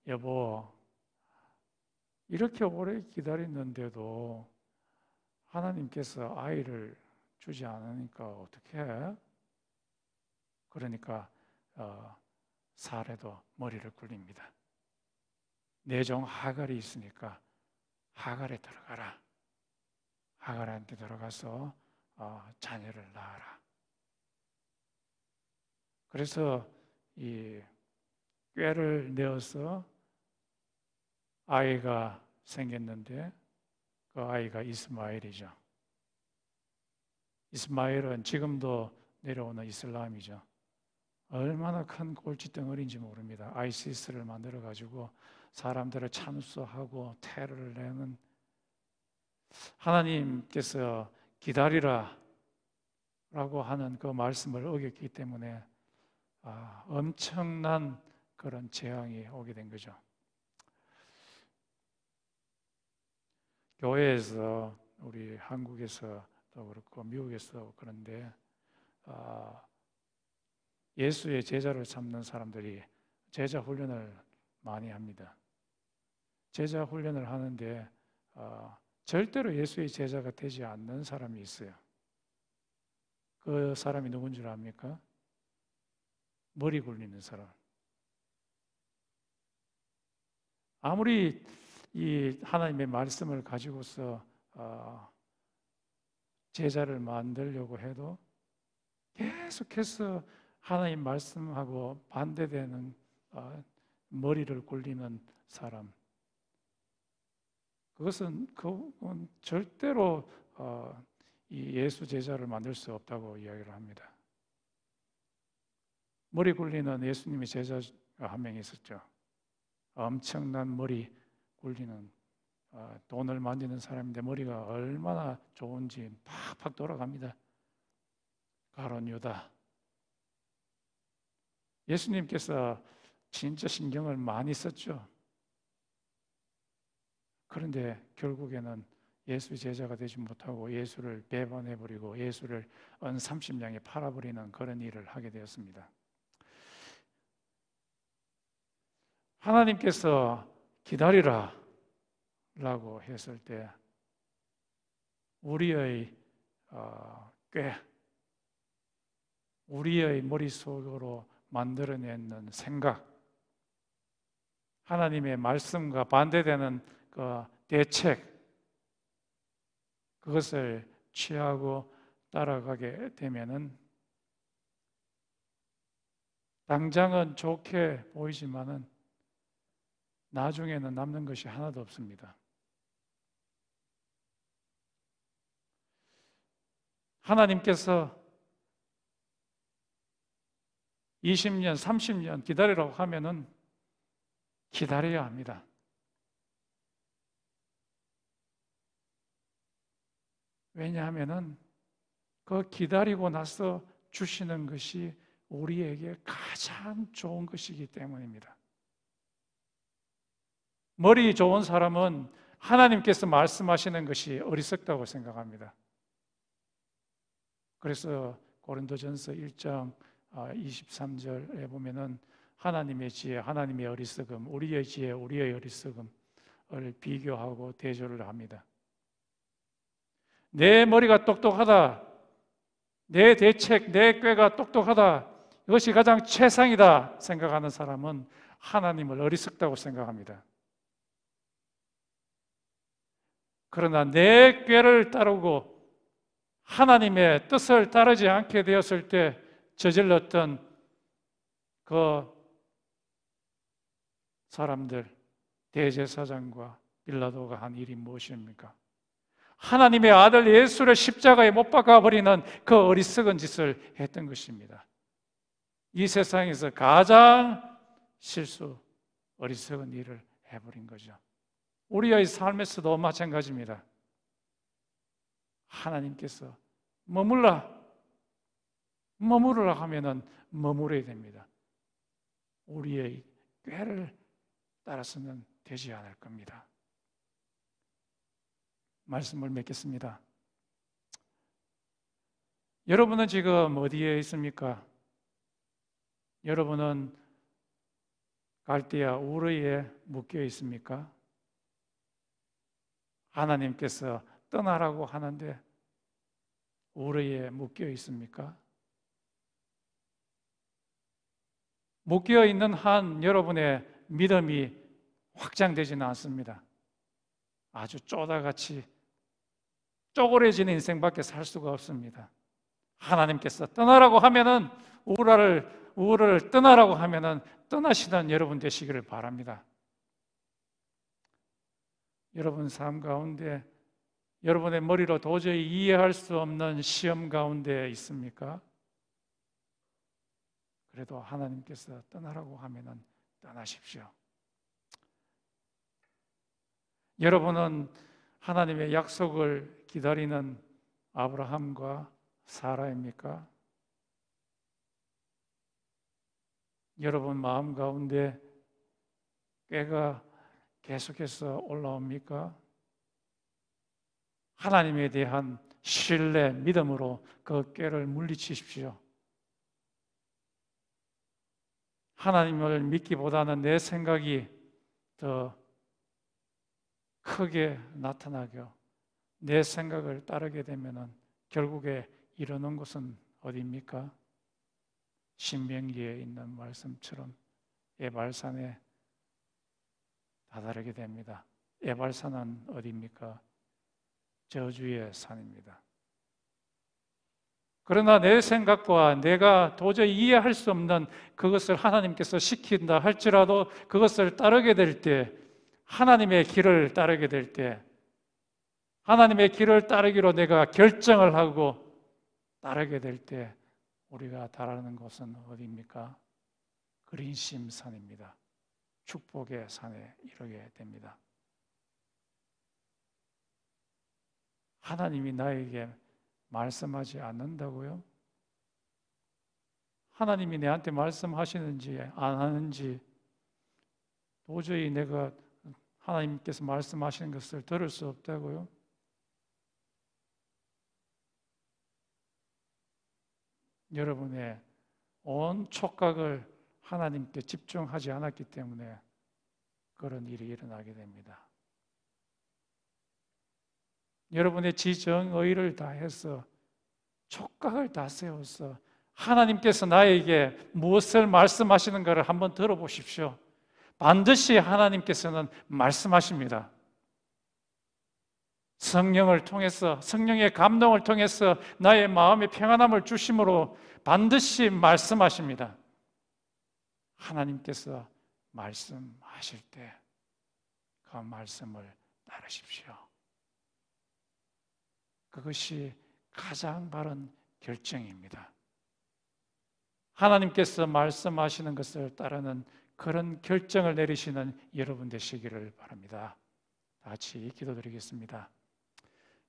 여보, 이렇게 오래 기다렸는데도 하나님께서 아이를 주지 않으니까 어떻게 해? 그러니까 사례도 머리를 굴립니다. 내 종 하갈이 있으니까 하갈에 들어가라. 하갈한테 들어가서 자녀를 낳아라. 그래서 이 꾀를 내어서 아이가 생겼는데 그 아이가 이스마엘이죠. 이스마엘은 지금도 내려오는 이슬람이죠. 얼마나 큰 골칫덩어리인지 모릅니다. 아이시스를 만들어가지고 사람들을 참수하고 테러를 내는, 하나님께서 기다리라 라고 하는 그 말씀을 어겼기 때문에 엄청난 그런 재앙이 오게 된 거죠. 교회에서, 우리 한국에서도 그렇고 미국에서도 그런데 예수의 제자를 삼는 사람들이 제자 훈련을 많이 합니다. 제자 훈련을 하는데 절대로 예수의 제자가 되지 않는 사람이 있어요. 그 사람이 누군 줄 압니까? 머리 굴리는 사람. 아무리 이 하나님의 말씀을 가지고서 제자를 만들려고 해도 계속해서 하나님 말씀하고 반대되는 머리를 굴리는 사람, 그건 절대로 이 예수 제자를 만들 수 없다고 이야기를 합니다. 머리 굴리는 예수님의 제자가 한 명 있었죠. 엄청난 머리 굴리는, 돈을 만지는 사람인데 머리가 얼마나 좋은지 팍팍 돌아갑니다. 가룟 유다. 예수님께서 진짜 신경을 많이 썼죠. 그런데 결국에는 예수 제자가 되지 못하고 예수를 배반해버리고 예수를 은 30냥에 팔아버리는 그런 일을 하게 되었습니다. 하나님께서 기다리라 라고 했을 때 우리의 꾀, 우리의 머릿속으로 만들어내는 생각, 하나님의 말씀과 반대되는 그 대책, 그것을 취하고 따라가게 되면은 당장은 좋게 보이지만은 나중에는 남는 것이 하나도 없습니다. 하나님께서 20년, 30년 기다리라고 하면은 기다려야 합니다. 왜냐하면은 그 기다리고 나서 주시는 것이 우리에게 가장 좋은 것이기 때문입니다. 머리 좋은 사람은 하나님께서 말씀하시는 것이 어리석다고 생각합니다. 그래서 고린도전서 1장 23절에 보면은 하나님의 지혜, 하나님의 어리석음, 우리의 지혜, 우리의 어리석음을 비교하고 대조를 합니다. 내 머리가 똑똑하다, 내 대책, 내 꾀가 똑똑하다, 이것이 가장 최상이다 생각하는 사람은 하나님을 어리석다고 생각합니다. 그러나 내 꾀를 따르고 하나님의 뜻을 따르지 않게 되었을 때 저질렀던 그 사람들, 대제사장과 빌라도가 한 일이 무엇입니까? 하나님의 아들 예수를 십자가에 못 박아버리는 그 어리석은 짓을 했던 것입니다. 이 세상에서 가장 어리석은 일을 해버린 거죠. 우리의 삶에서도 마찬가지입니다. 하나님께서 머물라 하면은 머무러야 됩니다. 우리의 꾀를 따라서는 되지 않을 겁니다. 말씀을 맺겠습니다. 여러분은 지금 어디에 있습니까? 여러분은 갈대아 우르에 묶여 있습니까? 하나님께서 떠나라고 하는데 우르에 묶여 있습니까? 묶여 있는 한 여러분의 믿음이 확장되지는 않습니다. 아주 쪼다같이 쪼그레진 인생밖에 살 수가 없습니다. 하나님께서 떠나라고 하면은 우르를 떠나라고 하면은 떠나시던 여러분 되시기를 바랍니다. 여러분 삶 가운데 여러분의 머리로 도저히 이해할 수 없는 시험 가운데 있습니까? 그래도 하나님께서 떠나라고 하면은 떠나십시오. 여러분은 하나님의 약속을 기다리는 아브라함과 사라입니까? 여러분 마음 가운데 꾀가 계속해서 올라옵니까? 하나님에 대한 신뢰, 믿음으로 그 꾀를 물리치십시오. 하나님을 믿기보다는 내 생각이 더 크게 나타나고 내 생각을 따르게 되면은 결국에 이르는 곳은 어디입니까? 신명기에 있는 말씀처럼 에발산에 다다르게 됩니다. 에발산은 어디입니까? 저주의 산입니다. 그러나 내 생각과 내가 도저히 이해할 수 없는 그것을 하나님께서 시킨다 할지라도 그것을 따르게 될 때, 하나님의 길을 따르게 될 때, 하나님의 길을 따르기로 내가 결정을 하고 따르게 될 때 우리가 달하는 곳은 어디입니까? 그린심 산입니다. 축복의 산에 이르게 됩니다. 하나님이 나에게 말씀하지 않는다고요? 하나님이 내한테 말씀하시는지 안 하는지 도저히 내가 하나님께서 말씀하시는 것을 들을 수 없다고요? 여러분의 온 촉각을 하나님께 집중하지 않았기 때문에 그런 일이 일어나게 됩니다. 여러분의 지정의를 다해서 촉각을 다 세워서 하나님께서 나에게 무엇을 말씀하시는가를 한번 들어보십시오. 반드시 하나님께서는 말씀하십니다. 성령을 통해서, 성령의 감동을 통해서 나의 마음에 평안함을 주심으로 반드시 말씀하십니다. 하나님께서 말씀하실 때 그 말씀을 따르십시오. 그것이 가장 바른 결정입니다. 하나님께서 말씀하시는 것을 따르는 그런 결정을 내리시는 여러분 되시기를 바랍니다. 다 같이 기도드리겠습니다.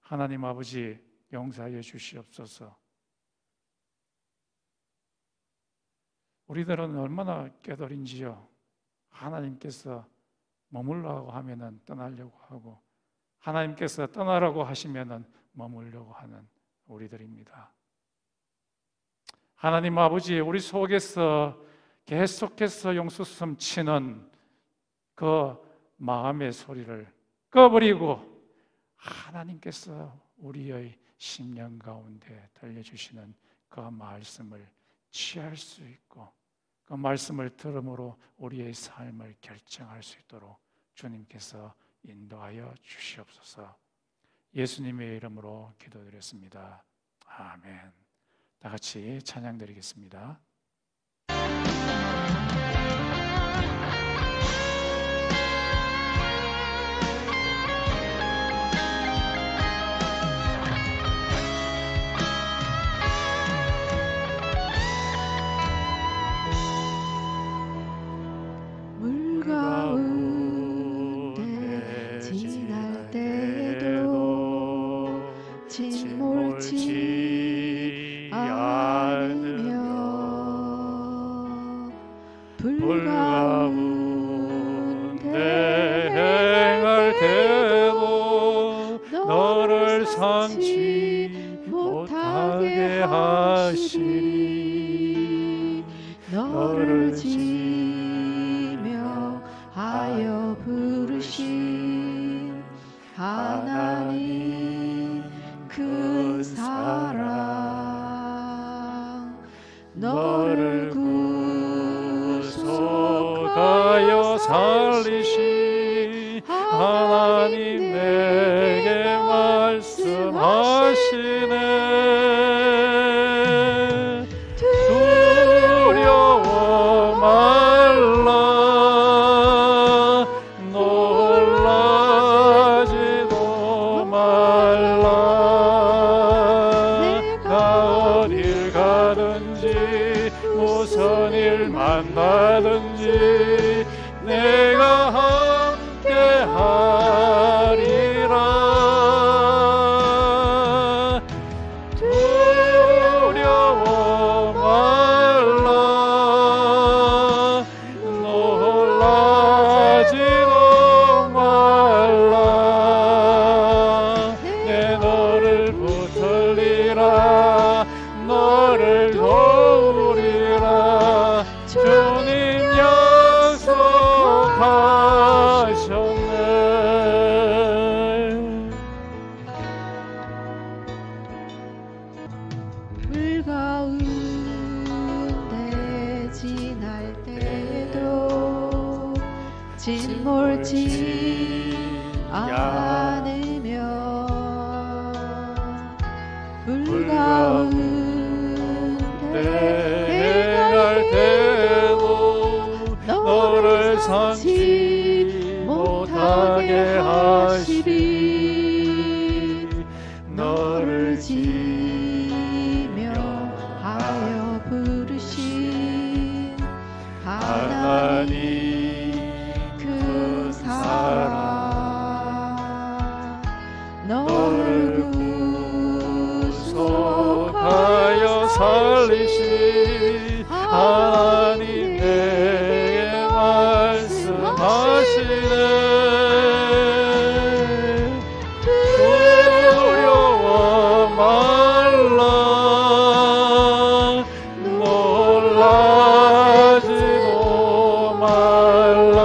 하나님 아버지, 용서하여 주시옵소서. 우리들은 얼마나 꾀돌인지요. 하나님께서 머물라고 하면은 떠나려고 하고, 하나님께서 떠나라고 하시면은 머물려고 하는 우리들입니다. 하나님 아버지, 우리 속에서 계속해서 용수숨 치는 그 마음의 소리를 꺼버리고 하나님께서 우리의 심령 가운데 들려주시는 그 말씀을 취할 수 있고, 그 말씀을 들음으로 우리의 삶을 결정할 수 있도록 주님께서 인도하여 주시옵소서. 예수님의 이름으로 기도드렸습니다. 아멘. 다 같이 찬양 드리겠습니다. 물 가운데 지날 때에도 침몰치 않으며 불 가운데 행할 때도 너를 삼지 못하게 하시리. 너를 지며 하여 부르신 하나님 큰 사랑, 너를 구속하여 살리신 하나님 내게 말씀하시네. 두려워 말라, 놀라지도 말라. 내가 어딜 가든지 무슨 일 만나든지 내가 함께 하리라. 두려워 말라, 놀라지도 말라. 내 너를 붙들리라, 너를 도우리라. 주님 약속하셨네. 물 가운데 지날 때에도 침몰치 않으며 불 가운데 행할 때도 너를 삼지 못하게 하시리. 너를 지며 하여 부르신 하나님 그 사랑, 너를 구속하여 살리신 하나님 내게 말씀하시네. 두려워 말라, 놀라지도 말라.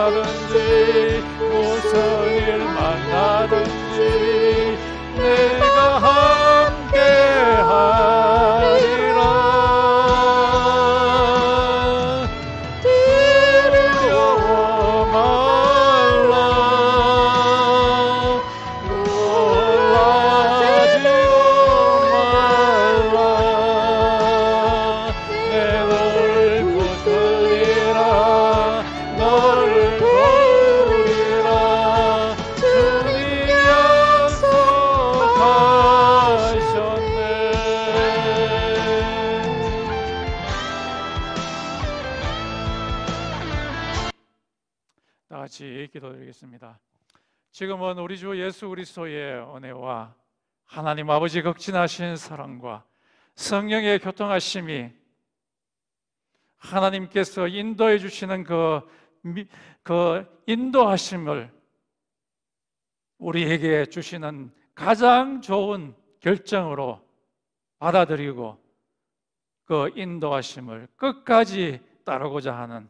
가든지 무슨 일 만나든지 내가 함께 하리라. 두려워 말라. 놀라지도 말라. 내 너를 붙들리라. 너를 도우리라. 주님 약속하셨네. 다 같이 기도드리겠습니다. 지금은 우리 주 예수 그리스도의 은혜와 하나님 아버지 극진하신 사랑과 성령의 교통하심이 하나님께서 인도해 주시는 그 인도하심을 우리에게 주시는 가장 좋은 결정으로 받아들이고 그 인도하심을 끝까지 따르고자 하는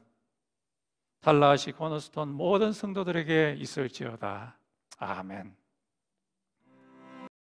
달라시 코너스톤 모든 성도들에게 있을지어다. 아멘.